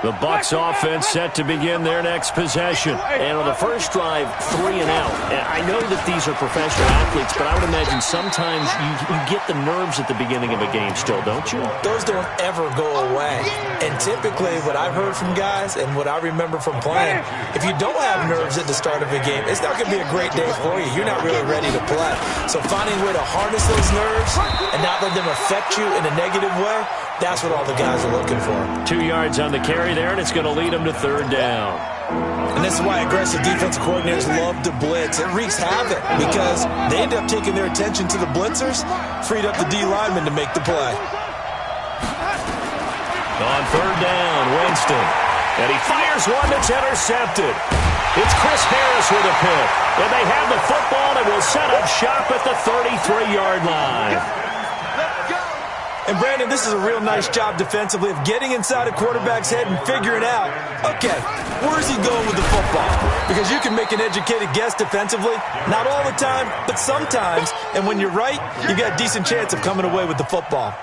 The Bucs offense set to begin their next possession. And on the first drive, 3 and out. I know that these are professional athletes, but I would imagine sometimes you get the nerves at the beginning of a game still, don't you? Those don't ever go away. And typically what I've heard from guys and what I remember from playing, if you don't have nerves at the start of a game, it's not going to be a great day for you. You're not really ready to play. So finding a way to harness those nerves and not let them affect you in a negative way, that's what all the guys are looking for. 2 yards on the carry there, and it's going to lead them to third down. And this is why aggressive defensive coordinators love to blitz. It wreaks havoc because they end up taking their attention to the blitzers, freed up the D lineman to make the play. On third down, Winston. And he fires one that's intercepted. It's Chris Harris with a pick. And they have the football and will set up shop at the 33-yard line. And, Brandon, this is a real nice job defensively of getting inside a quarterback's head and figuring out, okay, where is he going with the football? Because you can make an educated guess defensively. Not all the time, but sometimes. And when you're right, you got a decent chance of coming away with the football.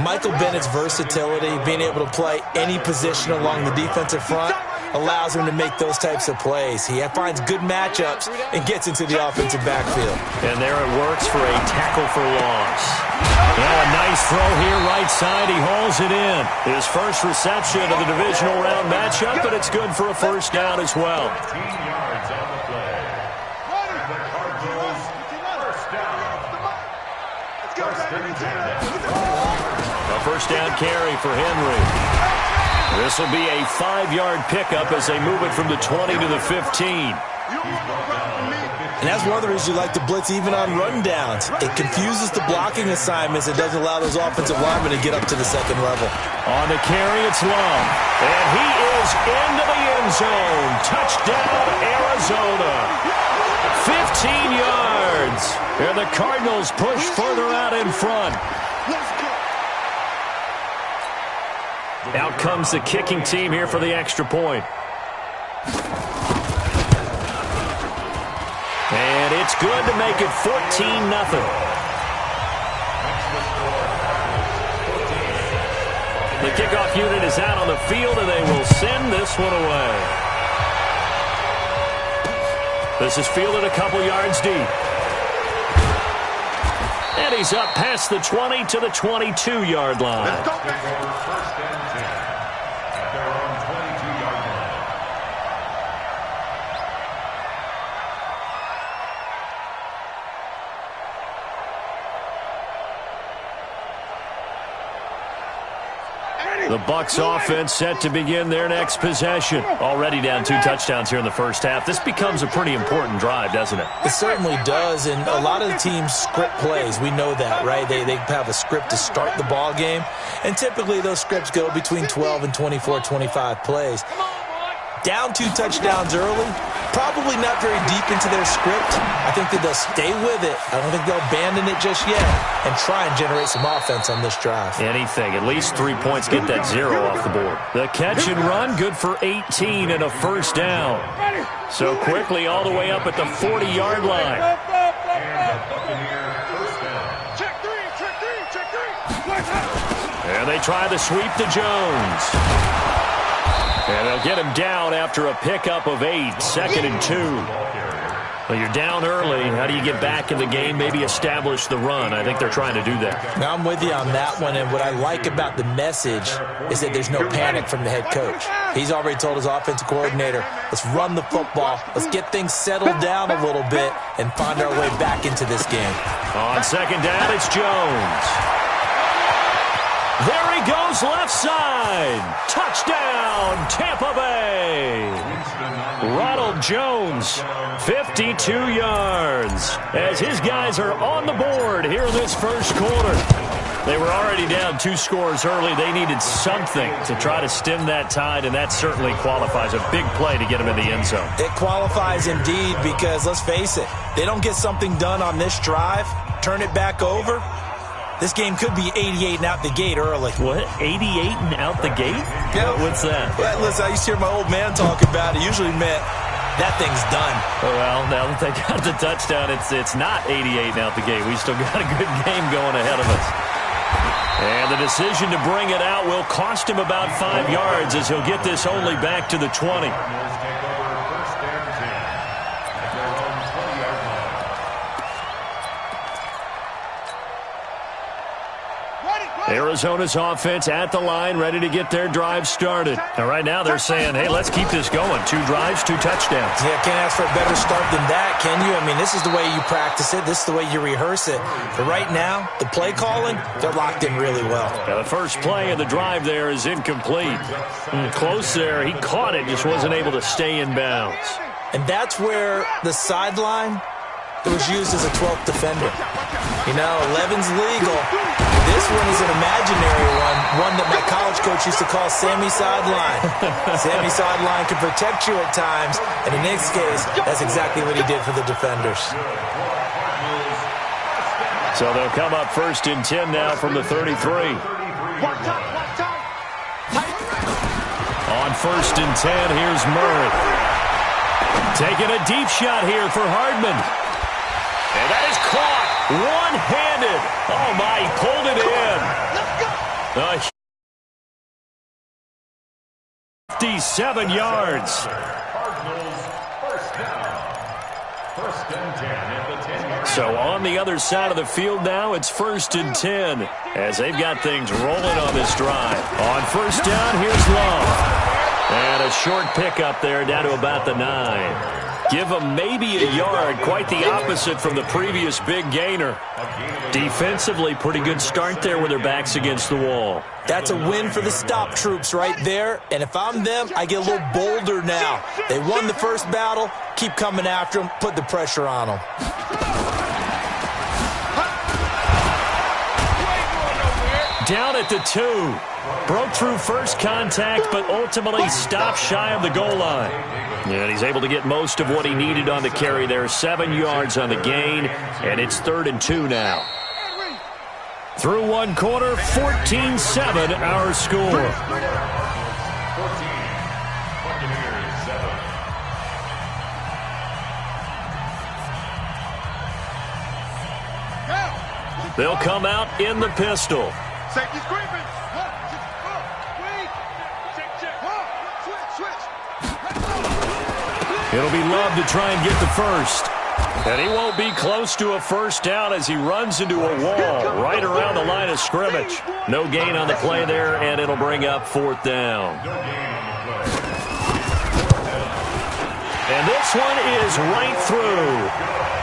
Michael Bennett's versatility, being able to play any position along the defensive front, allows him to make those types of plays. He finds good matchups and gets into the offensive backfield. And there it works for a tackle for loss. Well, a nice throw here right side. He hauls it in. His first reception of the divisional round matchup, but it's good for a first down as well. A first down carry for Henry. This will be a 5-yard pickup as they move it from the 20 to the 15. And that's one of the reasons you like to blitz even on rundowns. It confuses the blocking assignments. It doesn't allow those offensive linemen to get up to the second level. On the carry, it's Love. And he is into the end zone. Touchdown, Arizona. 15 yards. And the Cardinals push further out in front. Out comes the kicking team here for the extra point. And it's good to make it 14-0. The kickoff unit is out on the field, and they will send this one away. This is fielded a couple yards deep. And he's up past the 20 to the 22-yard line. The Bucs offense set to begin their next possession. Already down 2 touchdowns here in the first half. This becomes a pretty important drive, doesn't it? It certainly does, and a lot of the teams script plays. We know that, right? They have a script to start the ball game, and typically those scripts go between 12 and 24, 25 plays. Down 2 touchdowns early, probably not very deep into their script. I think that they'll stay with it. I don't think they'll abandon it just yet and try and generate some offense on this drive. Anything. At least 3 points. Get that 0 off the board. The catch and run, good for 18 and a first down. So quickly all the way up at the 40-yard line. And they try the sweep to Jones. And they'll get him down after a pickup of 8, 2nd and 2. Well, you're down early. How do you get back in the game, maybe establish the run? I think they're trying to do that. Now, I'm with you on that one, and what I like about the message is that there's no panic from the head coach. He's already told his offensive coordinator, let's run the football, let's get things settled down a little bit and find our way back into this game. On second down, it's Jones. There he goes, left side. Touchdown, Tampa Bay. Ronald Jones, 52 yards. As his guys are on the board here in this first quarter. They were already down 2 scores early. They needed something to try to stem that tide, and that certainly qualifies. A big play to get them in the end zone. It qualifies indeed because, let's face it, they don't get something done on this drive, turn it back over, this game could be 88 and out the gate early. What? 88 and out the gate? Yeah. What's that? Well, listen, I used to hear my old man talk about it. Usually meant that thing's done. Well, now that they got the touchdown, it's not 88 and out the gate. We still got a good game going ahead of us. And the decision to bring it out will cost him about 5 yards as he'll get this only back to the 20. Arizona's offense at the line, ready to get their drive started. And right now they're saying, hey, let's keep this going. 2 drives, 2 touchdowns. Yeah, can't ask for a better start than that, can you? I mean, this is the way you practice it. This is the way you rehearse it. But right now, the play calling, they're locked in really well. Now the first play of the drive there is incomplete. Close there. He caught it, just wasn't able to stay in bounds. And that's where the sideline, it was used as a 12th defender. You know, 11's legal. This one is an imaginary one that my college coach used to call Sammy Sideline. Sammy Sideline can protect you at times, and in this case, that's exactly what he did for the defenders. So they'll come up 1st and 10 now from the 33. On 1st and 10, here's Murray. Taking a deep shot here for Hardman. And that is caught one-handed. Oh, my, he pulled it in. 57 yards. So on the other side of the field now, it's 1st and 10 as they've got things rolling on this drive. On 1st down, here's Love. And a short pickup there down to about the 9. Give them maybe a yard, quite the opposite from the previous big gainer. Defensively, pretty good start there with their backs against the wall. That's a win for the stop troops right there. And if I'm them, I get a little bolder now. They won the first battle. Keep coming after them. Put the pressure on them. Down at the 2. Broke through first contact, but ultimately stopped shy of the goal line. And he's able to get most of what he needed on the carry there. 7 yards on the gain, and it's 3rd and 2 now. Through one quarter, 14-7 our score. They'll come out in the pistol. Safety's creeping. It'll be Love to try and get the first. And he won't be close to a first down as he runs into a wall right around the line of scrimmage. No gain on the play there, and it'll bring up 4th down. And this one is right through.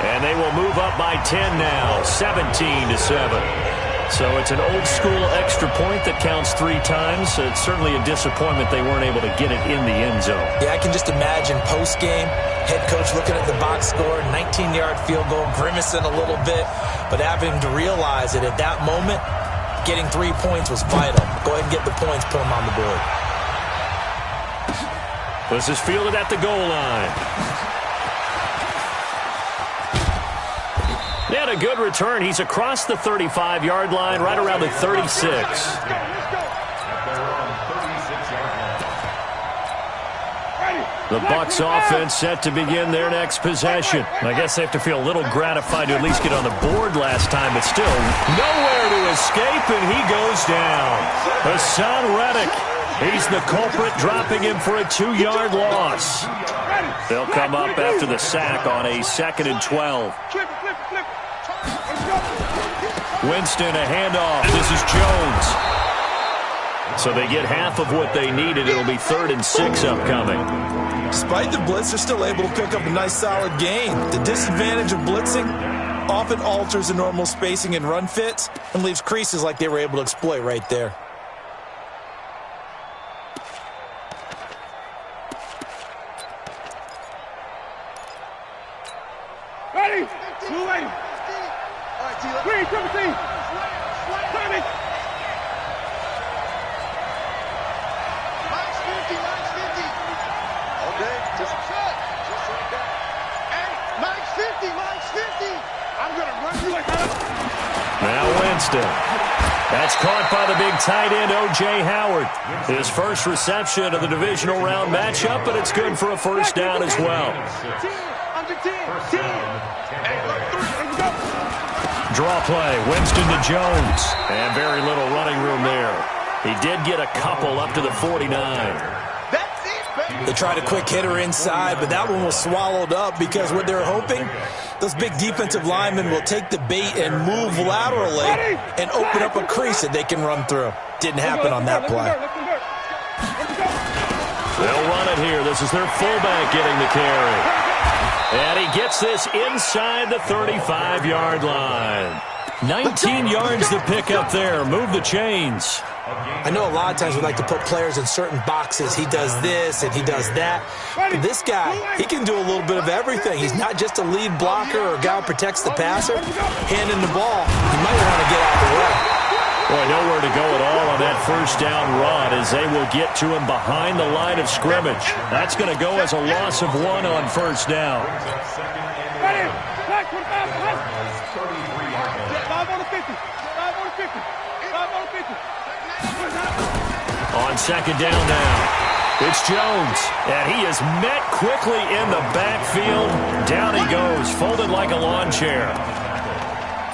And they will move up by 10 now, 17-7. So it's an old-school extra point that counts 3 times. So it's certainly a disappointment they weren't able to get it in the end zone. Yeah, I can just imagine post-game, head coach looking at the box score, 19-yard field goal, grimacing a little bit, but having to realize that at that moment, getting 3 points was vital. Go ahead and get the points, put them on the board. This is fielded at the goal line. They had a good return. He's across the 35-yard line, right around the 36. The Bucs offense set to begin their next possession. I guess they have to feel a little gratified to at least get on the board last time, but still nowhere to escape, and he goes down. Hassan Reddick, he's the culprit, dropping him for a 2-yard loss. They'll come up after the sack on a 2nd and 12. Winston, a handoff. This is Jones. So they get half of what they needed. It'll be 3rd and 6 upcoming. Despite the blitz, they're still able to pick up a nice solid gain. The disadvantage of blitzing often alters the normal spacing and run fits and leaves creases like they were able to exploit right there. Ready? Too late. Green, triple team. Ready? Line's 50. Okay, just like that. Hey, line's 50. I'm going to run you like that. Now Winston. That's caught by the big tight end, O.J. Howard. His first reception of the divisional round matchup, but it's good for a first down as well. 10, under 10, 10. Hey, look, 3, let's go. draw play. Winston to Jones. And very little running room there. He did get a couple up to the 49. They tried a quick hitter inside, but that one was swallowed up because what they're hoping, those big defensive linemen will take the bait and move laterally and open up a crease that they can run through. Didn't happen on that play. They'll run it here. This is their fullback getting the carry. And he gets this inside the 35-yard line. 19 yards to pick up there. Move the chains. I know a lot of times we like to put players in certain boxes. He does this and he does that. But this guy, he can do a little bit of everything. He's not just a lead blocker or a guy who protects the passer. Handing the ball, he might want to get out of the way. Boy, nowhere to go at all on that first down run as they will get to him behind the line of scrimmage. That's going to go as a loss of 1 on first down. On second down now, it's Jones, and he is met quickly in the backfield. Down he goes, folded like a lawn chair.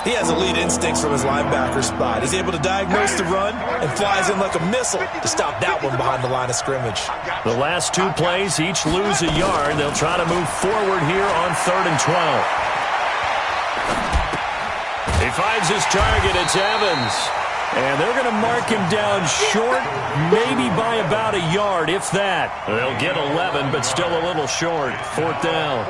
He has elite instincts from his linebacker spot. He's able to diagnose the run and flies in like a missile to stop that one behind the line of scrimmage. The last 2 plays each lose a yard. They'll try to move forward here on 3rd and 12. He finds his target. It's Evans. And they're going to mark him down short, maybe by about a yard, if that. They'll get 11, but still a little short. 4th down.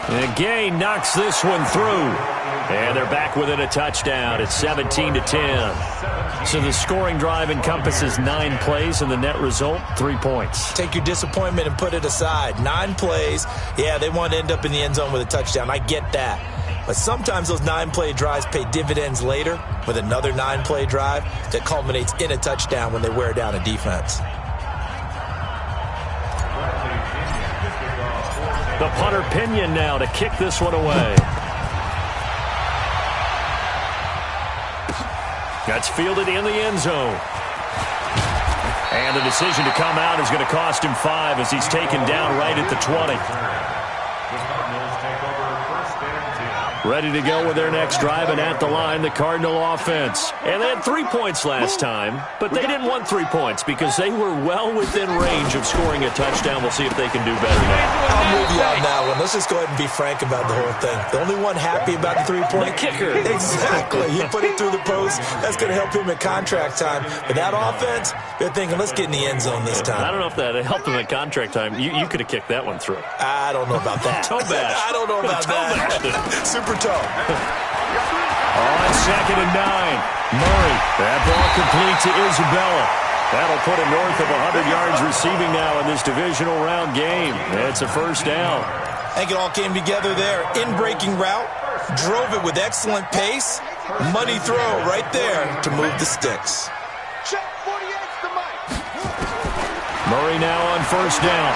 And Gay knocks this one through. And they're back within a touchdown. It's 17-10. So the scoring drive encompasses 9 plays, and the net result, 3 points. Take your disappointment and put it aside. 9 plays. Yeah, they want to end up in the end zone with a touchdown. I get that. But sometimes those 9-play drives pay dividends later with another 9-play drive that culminates in a touchdown when they wear down a defense. The punter Pinion now to kick this one away. That's fielded in the end zone. And the decision to come out is going to cost him 5 as he's taken down right at the 20. Ready to go with their next drive, and at the line, the Cardinal offense. And they had 3 points last time, but they didn't want 3 points because they were well within range of scoring a touchdown. We'll see if they can do better now. I'm with you on that one. Let's just go ahead and be frank about the whole thing. The only one happy about the 3-point kicker. Exactly. He put it through the post. That's going to help him at contract time. But that offense, they're thinking, let's get in the end zone this time. I don't know if that helped him at contract time. You could have kicked that one through. I don't know about that. Toe bash. I don't know about that. Super toe. On 2nd and 9. Murray. That ball complete to Isabella. That'll put him north of 100 yards receiving now in this divisional round game. It's a first down. I think it all came together there. In-breaking route. Drove it with excellent pace. Money throw right there to move the sticks. Check 48's the mic. Murray now on first down.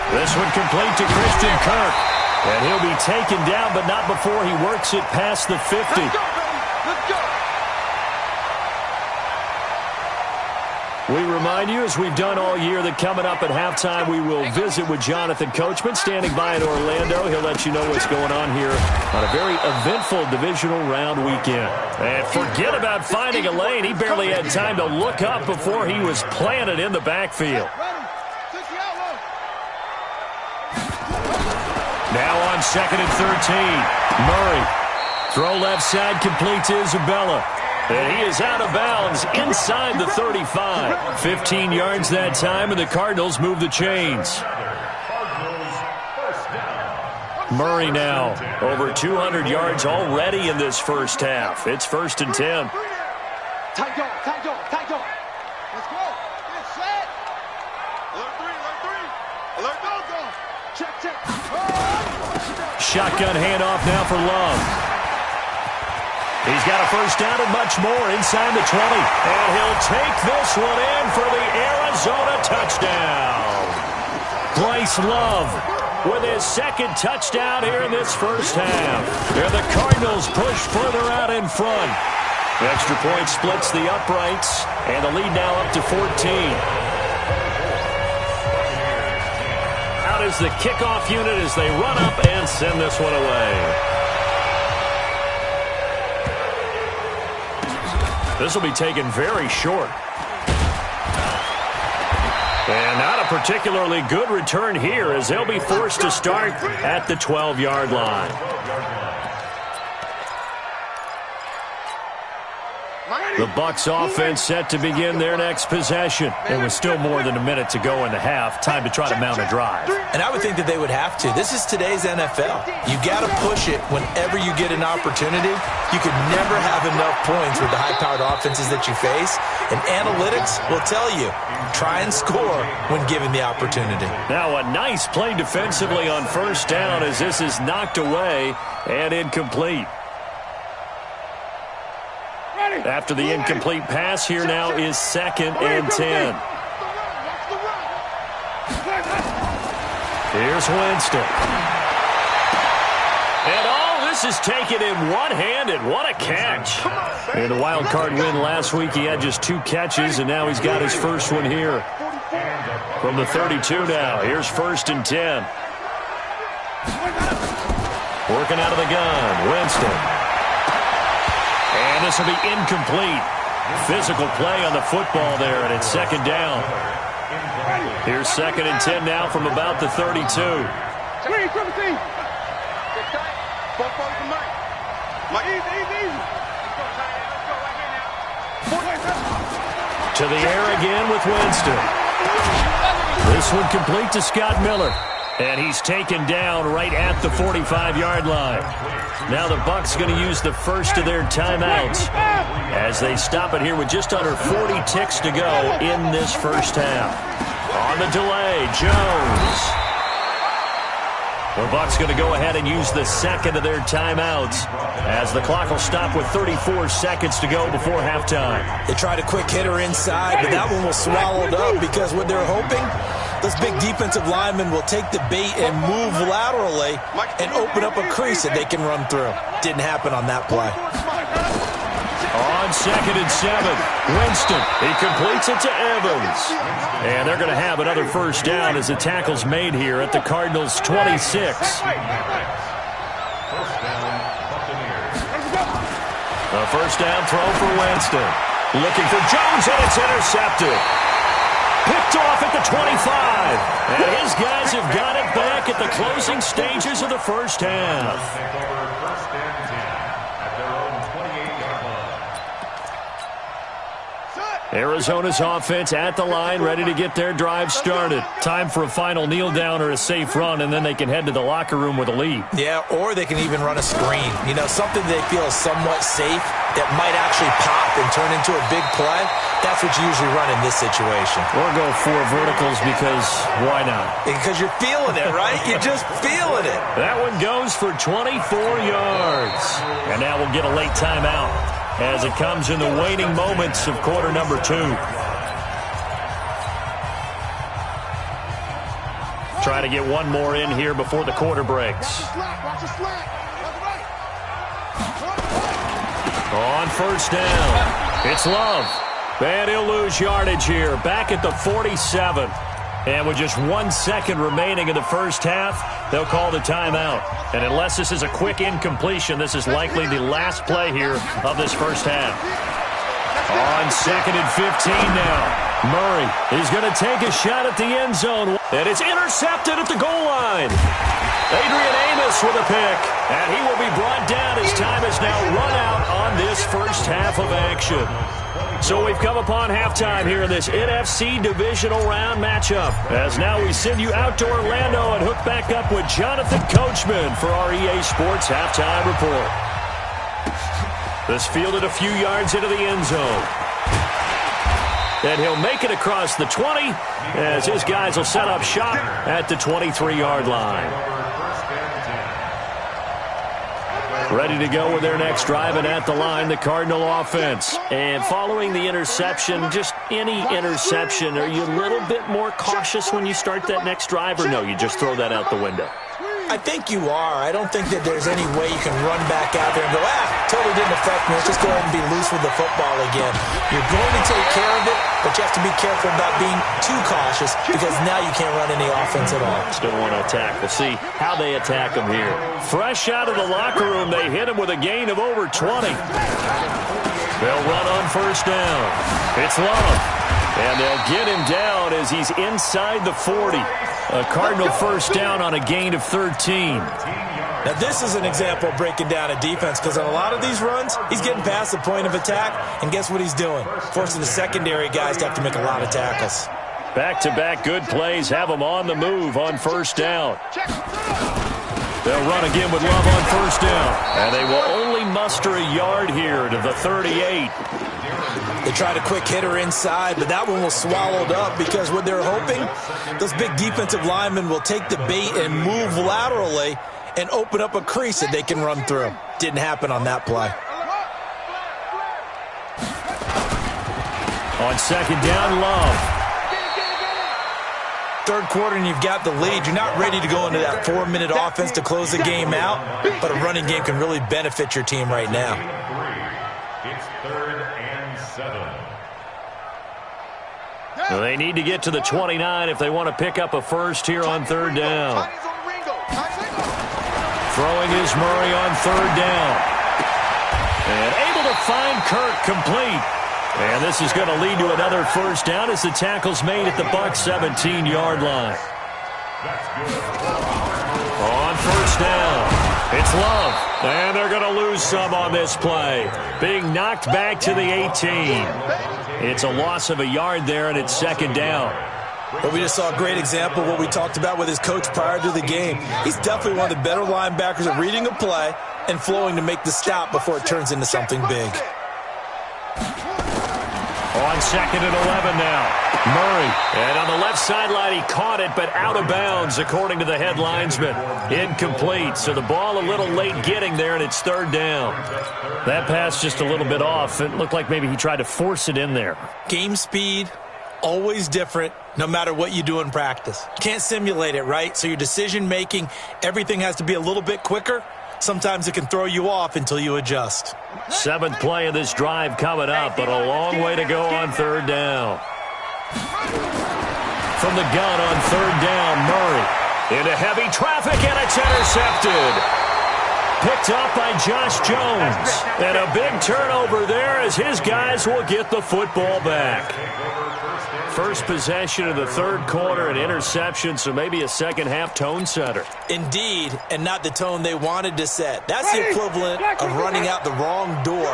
This one complete to Christian Kirk. And he'll be taken down, but not before he works it past the 50. Let's go, baby. Let's go. We remind you, as we've done all year, that coming up at halftime, we will visit with Jonathan Coachman, standing by in Orlando. He'll let you know what's going on here on a very eventful divisional round weekend. And forget about finding a lane. He barely had time to look up before he was planted in the backfield. Now on 2nd and 13. Murray. Throw left side, complete to Isabella. And he is out of bounds inside the 35. 15 yards that time, and the Cardinals move the chains. Murray now over 200 yards already in this first half. It's 1st and 10. Tight dog, tight dog, tight dog. Let's go. Get set. Alert 3, alert 3. Alert dog, go. Check, check. Shotgun handoff now for Love. He's got a first down and much more inside the 20. And he'll take this one in for the Arizona touchdown. Bryce Love with his 2nd touchdown here in this first half. And the Cardinals push further out in front. The extra point splits the uprights, and the lead now up to 14. out is the kickoff unit as they run up and send this one away. This will be taken very short. And not a particularly good return here as they'll be forced to start at the 12-yard line. The Bucs offense set to begin their next possession. There was still more than a minute to go in the half. Time to try to mount a drive. And I would think that they would have to. This is today's NFL. You got to push it whenever you get an opportunity. You could never have enough points with the high-powered offenses that you face. And analytics will tell you, try and score when given the opportunity. Now a nice play defensively on first down as this is knocked away and incomplete. After the incomplete pass, here now is 2nd and 10. Here's Winston. And all this is taken in one-handed. What a catch. In the wild card win last week, he had just 2 catches, and now he's got his first one here. From the 32 now, here's 1st and 10. Working out of the gun, Winston. And this will be incomplete. Physical play on the football there, and it's 2nd down. Here's 2nd and 10 now from about the 32. To the air again with Winston. This one complete to Scott Miller. And he's taken down right at the 45-yard line. Now the Bucs going to use the first of their timeouts as they stop it here with just under 40 ticks to go in this first half. On the delay, Jones. The Bucs going to go ahead and use the second of their timeouts as the clock will stop with 34 seconds to go before halftime. They tried a quick hitter inside, but that one was swallowed up because what they're hoping, this big defensive lineman will take the bait and move laterally and open up a crease that they can run through. Didn't happen on that play. On 2nd and 7, Winston. He completes it to Evans. And they're going to have another first down as the tackle's made here at the Cardinals' 26. A first down throw for Winston. Looking for Jones, and it's intercepted. Picked off at the 25. And his guys have got it back at the closing stages of the first half. Arizona's offense at the line, ready to get their drive started. Time for a final kneel down or a safe run, and then they can head to the locker room with a lead. Yeah, or they can even run a screen. You know, something they feel is somewhat safe that might actually pop and turn into a big play. That's what you usually run in this situation. Or go 4 verticals because why not? Because you're feeling it, right? You're just feeling it. That one goes for 24 yards. And now we'll get a late timeout as it comes in the waning moments of quarter number 2. Try to get one more in here before the quarter breaks. On first down, it's Love. And he'll lose yardage here, back at the 47. And with just 1 second remaining in the first half, they'll call the timeout. And unless this is a quick incompletion, this is likely the last play here of this first half. On 2nd and 15 now, Murray is going to take a shot at the end zone. And it's intercepted at the goal line. Adrian Amos with a pick. And he will be brought down as time has now run out on this first half of action. So we've come upon halftime here in this NFC divisional round matchup. As now we send you out to Orlando and hook back up with Jonathan Coachman for our EA Sports Halftime Report. This fielded a few yards into the end zone. And he'll make it across the 20 as his guys will set up shop at the 23-yard line. Ready to go with their next drive, and at the line, the Cardinal offense. And following the interception, just any interception, are you a little bit more cautious when you start that next drive, or no, you just throw that out the window? I think you are. I don't think that there's any way you can run back out there and go, totally didn't affect me. Let's just go ahead and be loose with the football again. You're going to take care of it, but you have to be careful about being too cautious because now you can't run any offense at all. Still want to attack. We'll see how they attack him here. Fresh out of the locker room, they hit him with a gain of over 20. They'll run on first down. It's Love. And they'll get him down as he's inside the 40. A Cardinal first down on a gain of 13. Now, this is an example of breaking down a defense because on a lot of these runs, he's getting past the point of attack, and guess what he's doing? Forcing the secondary guys to have to make a lot of tackles. Back-to-back good plays have them on the move on first down. They'll run again with Love on first down, and they will only muster a yard here to the 38. They tried a quick hitter inside, but that one was swallowed up because what they're hoping, those big defensive linemen will take the bait and move laterally and open up a crease that they can run through. Didn't happen on that play. On second down, Love. Third quarter and you've got the lead. You're not ready to go into that 4-minute offense to close the game out, but a running game can really benefit your team right now. It's 3rd and 7. Well, they need to get to the 29 if they want to pick up a first here on third down. Throwing is Murray on third down. And able to find Kirk complete. And this is going to lead to another first down as the tackle's made at the Bucs 17-yard line. On first down, it's Love. And they're going to lose some on this play. Being knocked back to the 18. It's a loss of a yard there, and it's second down. But we just saw a great example of what we talked about with his coach prior to the game. He's definitely one of the better linebackers at reading a play and flowing to make the stop before it turns into something big. On second and 11 now. Murray. And on the left sideline, he caught it, but out of bounds, according to the head linesman. Incomplete. So the ball a little late getting there, and it's third down. That pass just a little bit off. It looked like maybe he tried to force it in there. Game speed, always different, no matter what you do in practice. You can't simulate it, right? So your decision-making, everything has to be a little bit quicker. Sometimes it can throw you off until you adjust. 7th play of this drive coming up, but a long way to go on third down. From the gun on third down, Murray. Into heavy traffic, and it's intercepted. Picked up by Josh Jones. And a big turnover there as his guys will get the football back. First possession of the third quarter, an interception, so maybe a second-half tone setter. Indeed, and not the tone they wanted to set. That's the equivalent of running out the wrong door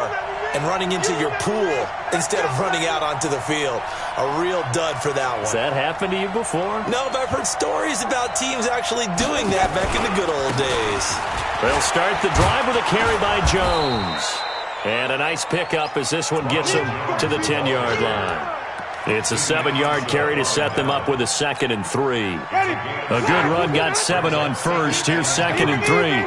and running into your pool instead of running out onto the field. A real dud for that one. Has that happened to you before? No, but I've heard stories about teams actually doing that back in the good old days. They'll start the drive with a carry by Jones. And a nice pickup as this one gets him to the 10-yard line. It's a 7-yard carry to set them up with a 2nd and 3. A good run got 7 on first. Here's 2nd and 3.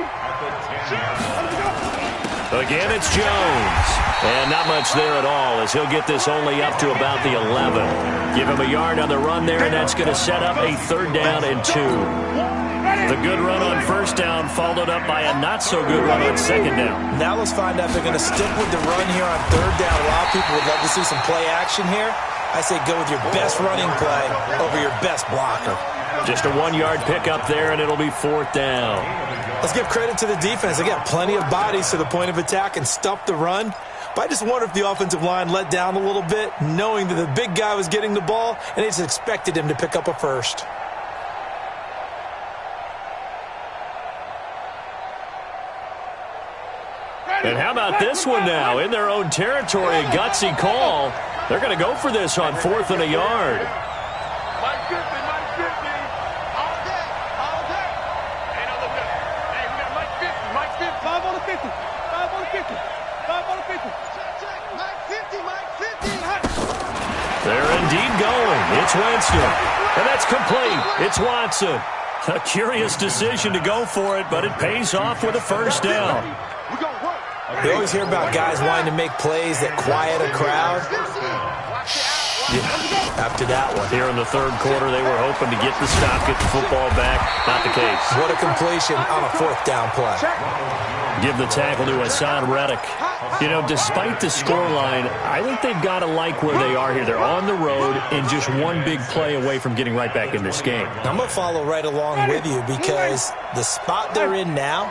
Again, it's Jones. And not much there at all as he'll get this only up to about the 11. Give him a yard on the run there, and that's going to set up a 3rd down and 2. The good run on first down followed up by a not-so-good run on 2nd down. Now let's find out if they're going to stick with the run here on 3rd down. A lot of people would love to see some play action here. I say go with your best running play over your best blocker. Just a 1-yard pickup there, and it'll be 4th down. Let's give credit to the defense. They got plenty of bodies to the point of attack and stuff the run. But I just wonder if the offensive line let down a little bit, knowing that the big guy was getting the ball, and they just expected him to pick up a first. And how about this one now? In their own territory, a gutsy call. They're going to go for this on 4th and a yard. Mike 50, Mike 50. All day, all day. Hey, now look up. Hey, we got Mike 50, Mike 50. 5 on the 50, 5 on the 50, 5 on the 50. Check, Mike 50, Mike 50. They're indeed going. It's Winston. And that's complete. It's Watson. A curious decision to go for it, but it pays off with a first down. We're going to work. You always hear about guys wanting to make plays that quiet a crowd. Yeah, after that one. Here in the third quarter, they were hoping to get the stop, get the football back. Not the case. What a completion on a fourth down play. Give the tackle to Hassan Reddick. You know, despite the scoreline, I think they've got to like where they are here. They're on the road and just one big play away from getting right back in this game. I'm going to follow right along with you because the spot they're in now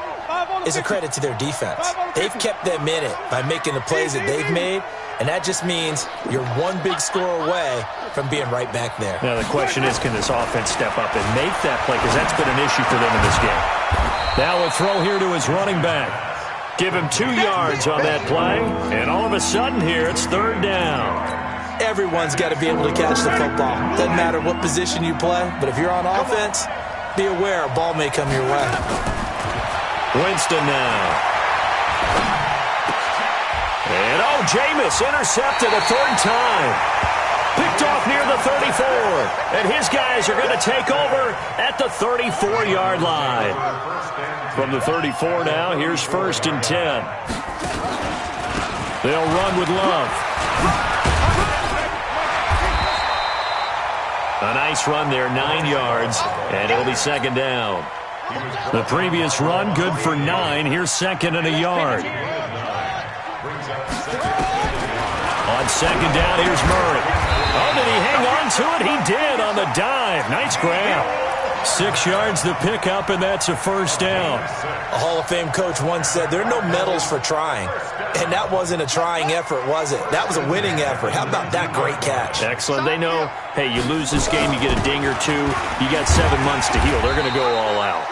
is a credit to their defense. They've kept them in it by making the plays that they've made, and that just means you're one big score away from being right back there. Now, the question is, can this offense step up and make that play? Because that's been an issue for them in this game. Now a throw here to his running back. Give him 2 yards on that play, and all of a sudden here, it's third down. Everyone's got to be able to catch the football. Doesn't matter what position you play, but if you're on offense, be aware a ball may come your way. Winston now. And, oh, Jameis intercepted a third time. Picked off near the 34. And his guys are going to take over at the 34-yard line. From the 34 now, here's 1st and 10. They'll run with Love. A nice run there, 9 yards, and it'll be 2nd down. The previous run, good for 9. Here's 2nd and a yard. On 2nd down, here's Murray. Oh, did he hang on to it? He did on the dive. Nice grab. 6 yards the pickup, and that's a 1st down. A Hall of Fame coach once said, there are no medals for trying. And that wasn't a trying effort, was it? That was a winning effort. How about that great catch? Excellent. They know, hey, you lose this game, you get a ding or 2. You got 7 months to heal. They're going to go all out.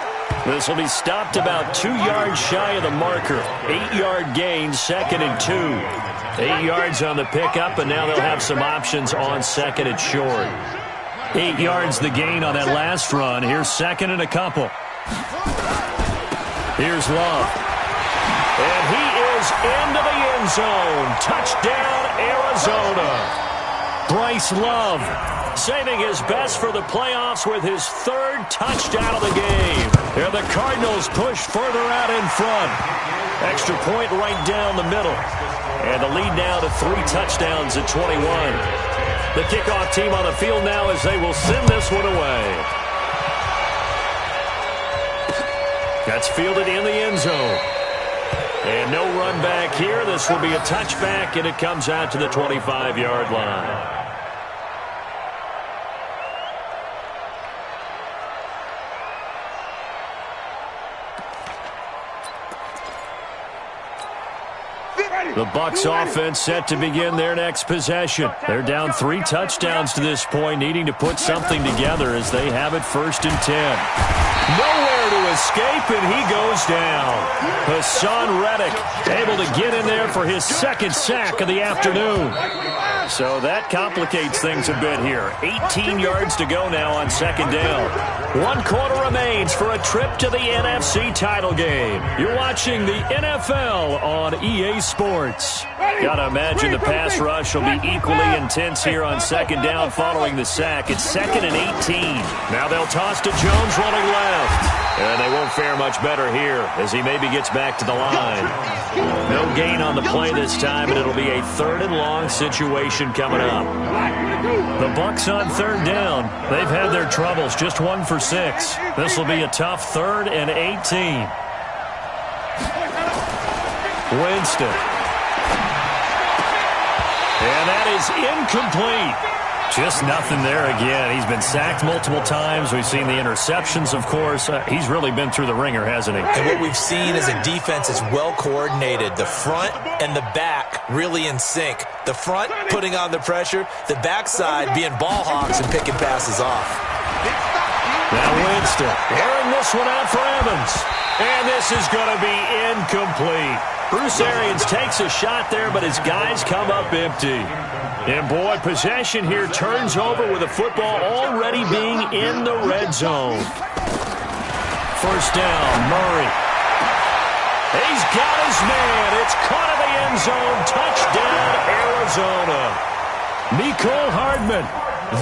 This will be stopped about 2 yards shy of the marker. 8-yard gain, 2nd and 2. 8 yards on the pickup, and now they'll have some options on 2nd and short. 8 yards the gain on that last run. Here's 2nd and a couple. Here's Love. And he is into the end zone. Touchdown, Arizona. Bryce Love saving his best for the playoffs with his 3rd touchdown of the game. Here the Cardinals push further out in front. Extra point right down the middle. And the lead now to 3 touchdowns at 21. The kickoff team on the field now as they will send this one away. That's fielded in the end zone. And no run back here. This will be a touchback, and it comes out to the 25-yard line. The Bucs offense set to begin their next possession. They're down 3 touchdowns to this point, needing to put something together as they have it 1st and 10. Nowhere to escape, and he goes down. Hassan Reddick able to get in there for his 2nd sack of the afternoon. So that complicates things a bit here. 18 yards to go now on 2nd down. 1 quarter remains for a trip to the NFC title game. You're watching the NFL on EA Sports. Gotta imagine the pass rush will be equally intense here on 2nd down following the sack. It's 2nd and 18. Now they'll toss to Jones running left. And they won't fare much better here as he maybe gets back to the line. No gain on the play this time, and it'll be a 3rd and long situation coming up. The Bucs on 3rd down. They've had their troubles, just 1 for 6. This will be a tough 3rd and 18. Winston. And that is incomplete. Just nothing there again. He's been sacked multiple times. We've seen the interceptions, of course. He's really been through the ringer, hasn't he? And what we've seen is a defense that's well coordinated. The front and the back really in sync. The front putting on the pressure. The backside being ball hawks and picking passes off. Now Winston airing this one out for Evans. And this is going to be incomplete. Bruce Arians takes a shot there, but his guys come up empty. And, boy, possession here turns over with the football already being in the red zone. 1st down, Murray. He's got his man. It's caught in the end zone. Touchdown, Arizona. Mecole Hardman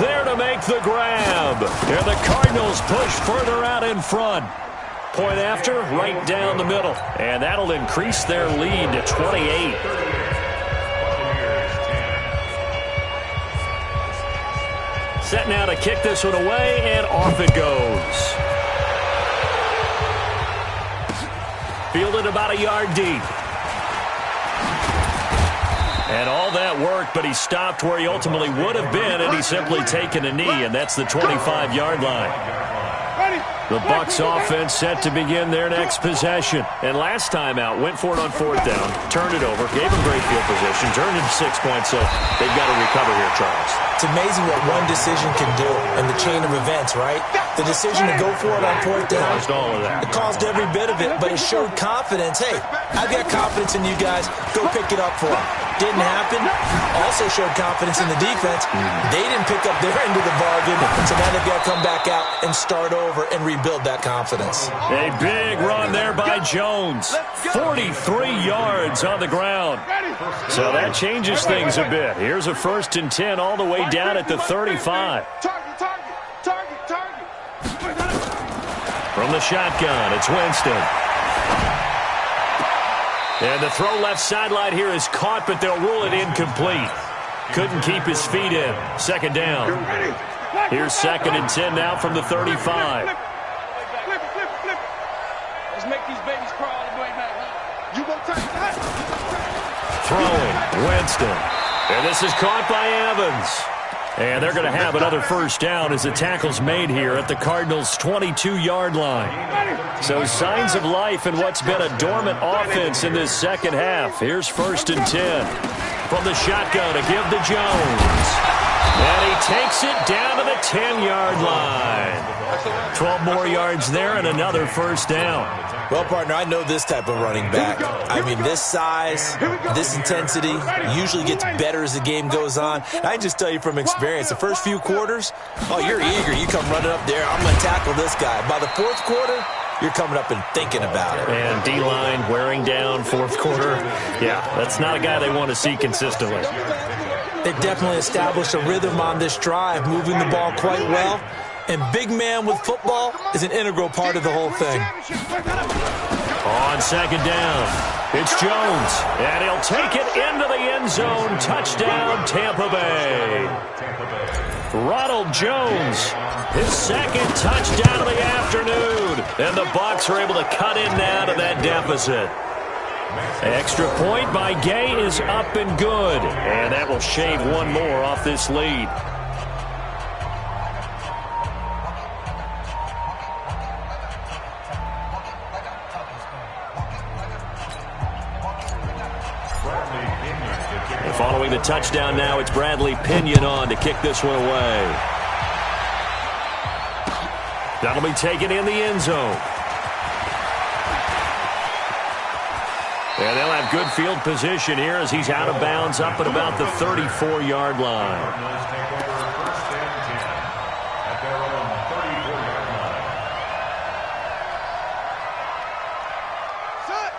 there to make the grab. And the Cardinals push further out in front. Point after, right down the middle. And that'll increase their lead to 28. Set now to kick this one away, and off it goes. Fielded about a yard deep. And all that work, but he stopped where he ultimately would have been, and he's simply taken a knee, and that's the 25-yard line. The Bucs offense set to begin their next possession. And last time out, went for it on fourth down, turned it over, gave him great field position, turned into 6 points, so they've got to recover here, Charles. It's amazing what one decision can do in the chain of events, right? The decision to go for it on fourth down. Caused all of that. It caused every bit of it, but it showed confidence. Hey, I've got confidence in you guys. Go pick it up for them. Didn't happen. Also showed confidence in the defense. They didn't pick up their end of the bargain, so now they've got to come back out and start over and rebuild that confidence. A big run there by Jones. 43 yards on the ground. So that changes things a bit. Here's a 1st and 10 all the way down at the 35. From the shotgun, it's Winston. And the throw left sideline here is caught, but they'll rule it incomplete. Couldn't keep his feet in. 2nd down. Here's 2nd and 10 now from the 35. Let's make these babies crawl all the way back. You won't touch that. Throwing, Winston. And this is caught by Evans. And they're going to have another 1st down as the tackle's made here at the Cardinals' 22-yard line. So signs of life in what's been a dormant offense in this second half. Here's 1st and 10 from the shotgun to give to Jones. And he takes it down to the 10-yard line. 12 more yards there and another 1st down. Well, partner, I know this type of running back. I mean, this size, this intensity usually gets better as the game goes on. I can just tell you from experience, the first few quarters, oh, you're eager. You come running up there, I'm going to tackle this guy. By the 4th quarter, you're coming up and thinking about it. And D-line wearing down 4th quarter. Yeah, that's not a guy they want to see consistently. They've definitely established a rhythm on this drive, moving the ball quite well. And big man with football is an integral part of the whole thing. On 2nd down, it's Jones. And he'll take it into the end zone. Touchdown, Tampa Bay. Ronald Jones, his 2nd touchdown of the afternoon. And the Bucs are able to cut in now to that deficit. Extra point by Gay is up and good. And that will shave one more off this lead. And following the touchdown now, it's Bradley Pinion on to kick this one away. That'll be taken in the end zone. And they'll have good field position here as he's out of bounds up at about the 34-yard line.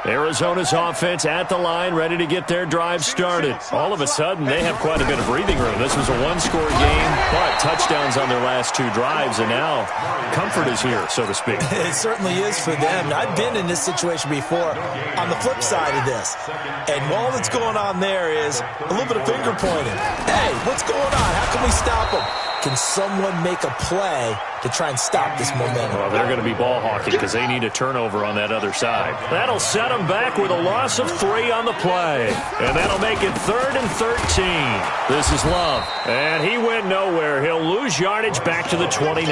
Arizona's offense at the line, ready to get their drive started. All of a sudden, they have quite a bit of breathing room. This was a one-score game, but touchdowns on their last 2 drives, and now comfort is here, so to speak. It certainly is for them. I've been in this situation before on the flip side of this. And all that's going on there is a little bit of finger pointing. Hey, what's going on? How can we stop them? Can someone make a play to try and stop this momentum? Well, they're going to be ball hawking because they need a turnover on that other side. That'll set them back with a loss of 3 on the play. And that'll make it 3rd and 13. This is Love. And he went nowhere. He'll lose yardage back to the 29.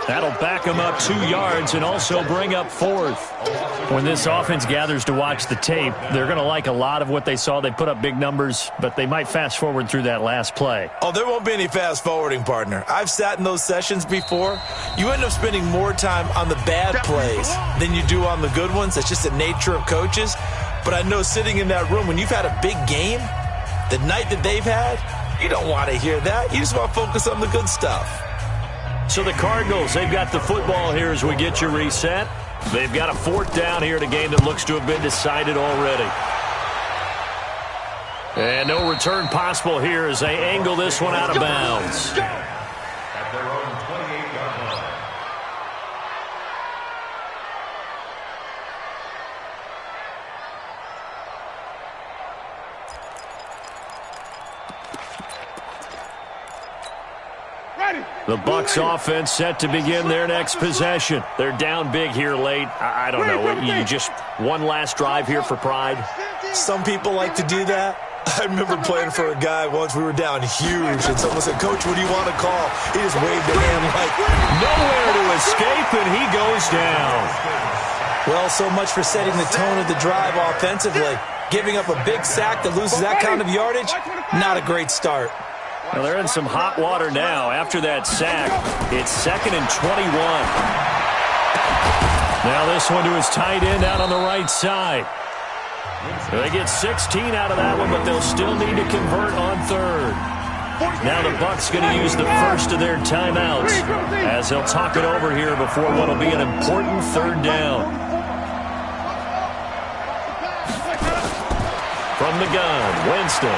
That'll back him up 2 yards and also bring up 4th. When this offense gathers to watch the tape, they're going to like a lot of what they saw. They put up big numbers, but they might fast forward through that last play. Oh, there won't be any fast forwarding, partner. I've sat in those sessions before. You end up spending more time on the bad plays than you do on the good ones. That's just the nature of coaches. But I know sitting in that room, when you've had a big game, the night that they've had, you don't want to hear that. You just want to focus on the good stuff. So the Cardinals, they've got the football here as we get you reset. They've got a 4th down here in a game that looks to have been decided already. And no return possible here as they angle this one out of bounds. At their own 28-yard line. The Bucs offense set to begin their next possession. They're down big here late. I don't know. You just one last drive here for pride? Some people like to do that. I remember playing for a guy once. We were down huge, and someone said, "Coach, what do you want to call?" He just waved a hand like, nowhere to escape, and he goes down. Well, so much for setting the tone of the drive offensively. Giving up a big sack that loses that kind of yardage, not a great start. Well, they're in some hot water now. After that sack, it's 2nd and 21. Now this one to his tight end out on the right side. They get 16 out of that one, but they'll still need to convert on 3rd. Now the Bucs going to use the first of their timeouts as they'll talk it over here before what will be an important 3rd down. From the gun, Winston.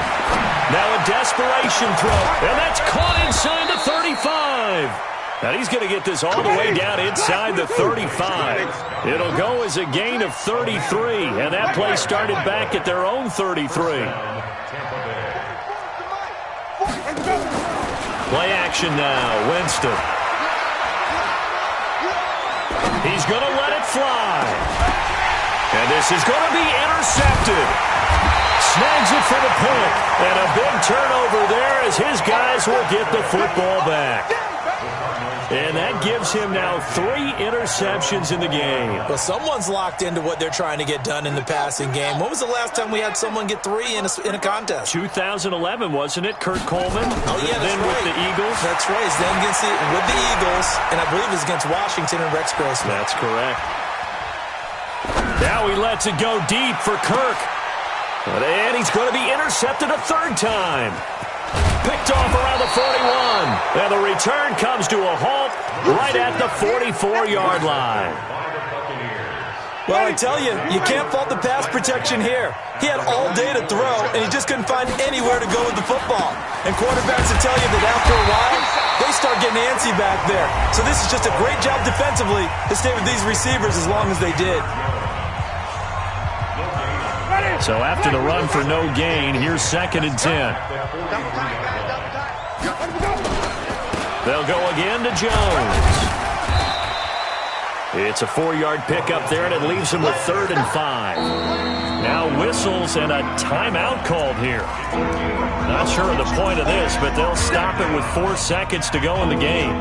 Now a desperation throw, and that's caught inside the 35. Now he's going to get this all the way down inside the 35. It'll go as a gain of 33, and that play started back at their own 33. Play action now, Winston. He's going to let it fly. And this is going to be intercepted. Snags it for the point, and a big turnover there as his guys will get the football back. And that gives him now 3 interceptions in the game. Well, someone's locked into what they're trying to get done in the passing game. When was the last time we had someone get 3 in a contest? 2011, wasn't it? Kurt Coleman? Oh, yeah, that's then right. with the Eagles? That's right. He's then with the Eagles, and I believe it was against Washington and Rex Grossman. That's correct. Now he lets it go deep for Kirk. And he's going to be intercepted a 3rd time. Picked off around the 41. And the return comes to a halt right at the 44-yard line. Well, I tell you, you can't fault the pass protection here. He had all day to throw, and he just couldn't find anywhere to go with the football. And quarterbacks will tell you that after a while, they start getting antsy back there. So this is just a great job defensively to stay with these receivers as long as they did. So after the run for no gain, here's 2nd and 10. They'll go again to Jones. It's a 4-yard pickup there, and it leaves him with 3rd and 5. Now whistles and a timeout called here. Not sure of the point of this, but they'll stop it with 4 seconds to go in the game.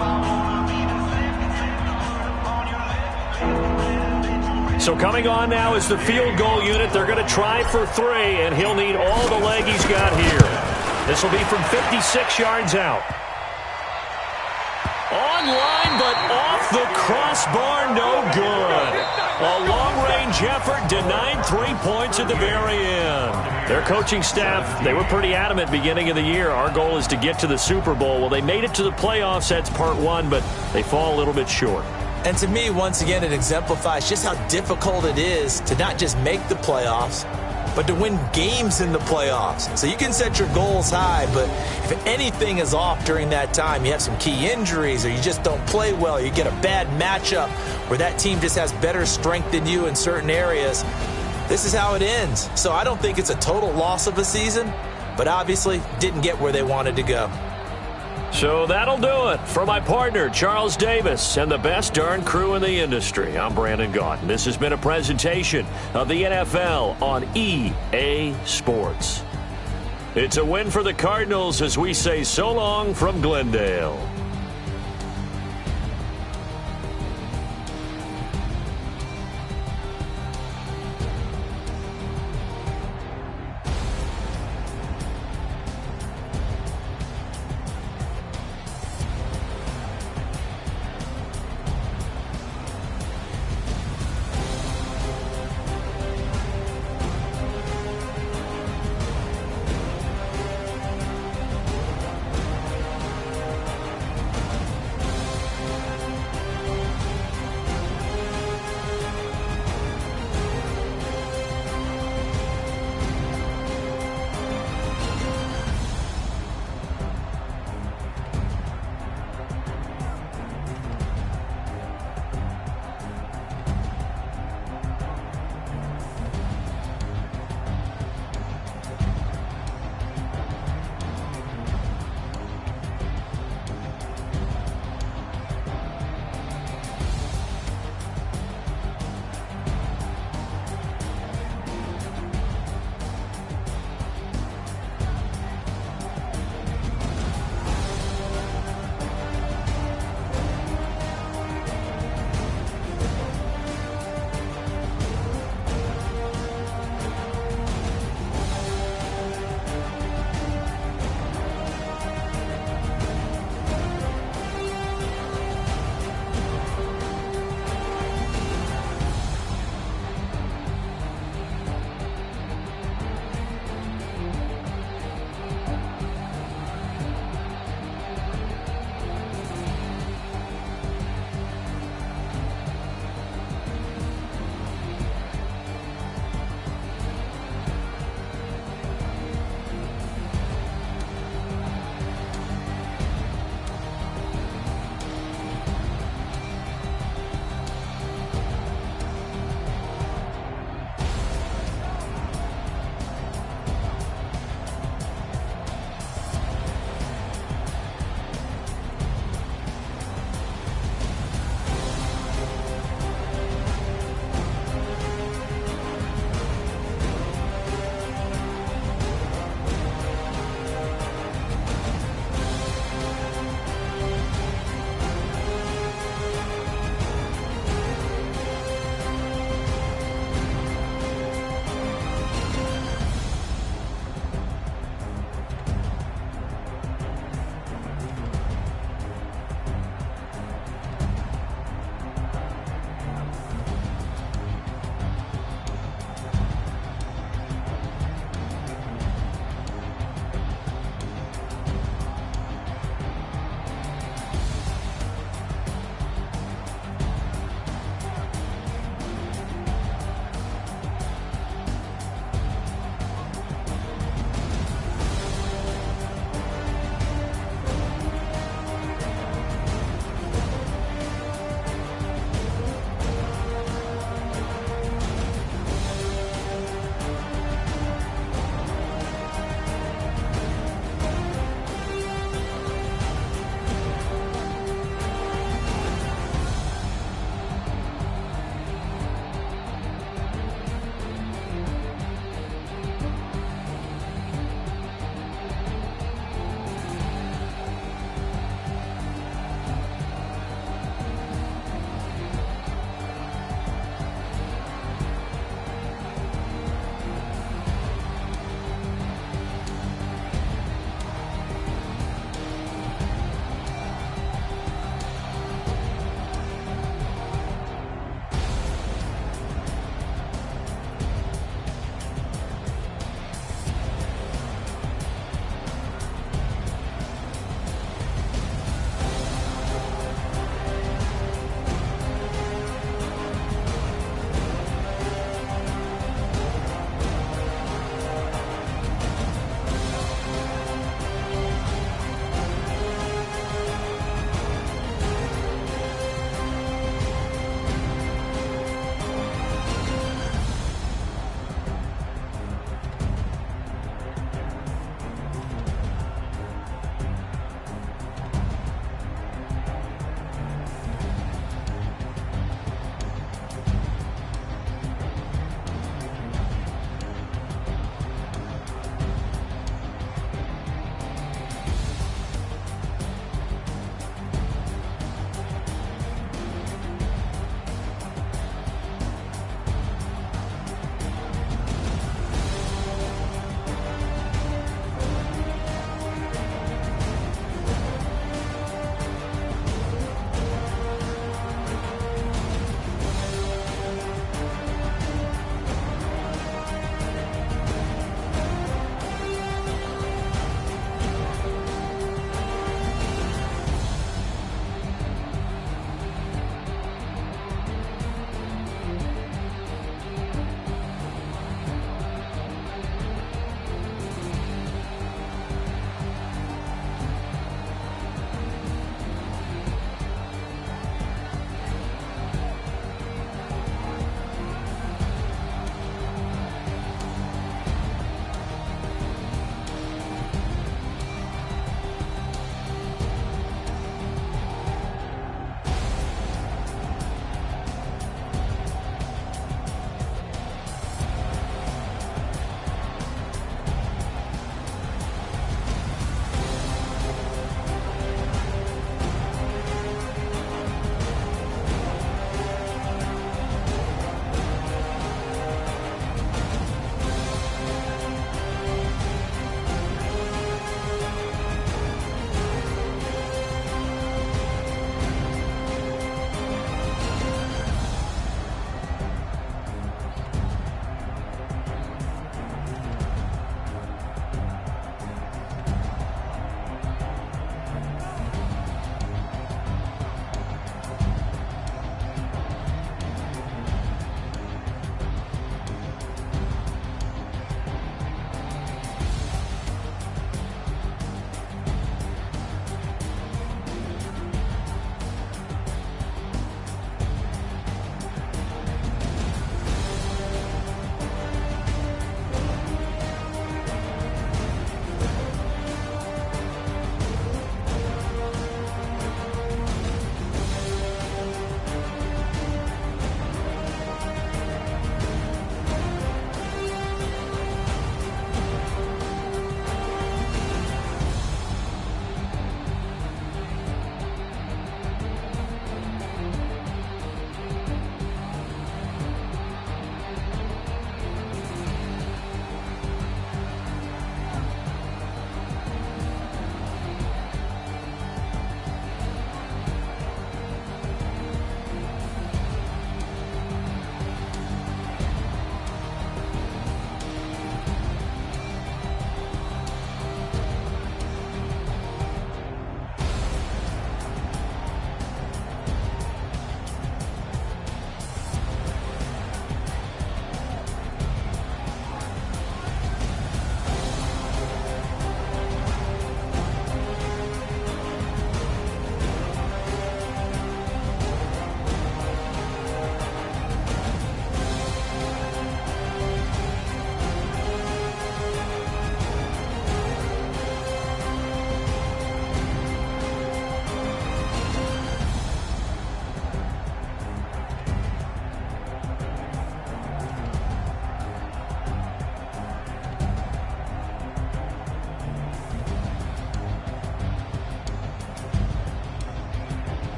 So coming on now is the field goal unit. They're going to try for 3, and he'll need all the leg he's got here. This will be from 56 yards out. Online, but off the crossbar, no good. A long-range effort denied 3 points at the very end. Their coaching staff, they were pretty adamant beginning of the year. Our goal is to get to the Super Bowl. Well, they made it to the playoffs. That's part 1, but they fall a little bit short. And to me, once again, it exemplifies just how difficult it is to not just make the playoffs, but to win games in the playoffs. So you can set your goals high, but if anything is off during that time, you have some key injuries or you just don't play well, or you get a bad matchup where that team just has better strength than you in certain areas, this is how it ends. So I don't think it's a total loss of a season, but obviously didn't get where they wanted to go. So that'll do it. For my partner, Charles Davis, and the best darn crew in the industry, I'm Brandon Gaudin. This has been a presentation of the NFL on EA Sports. It's a win for the Cardinals as we say so long from Glendale.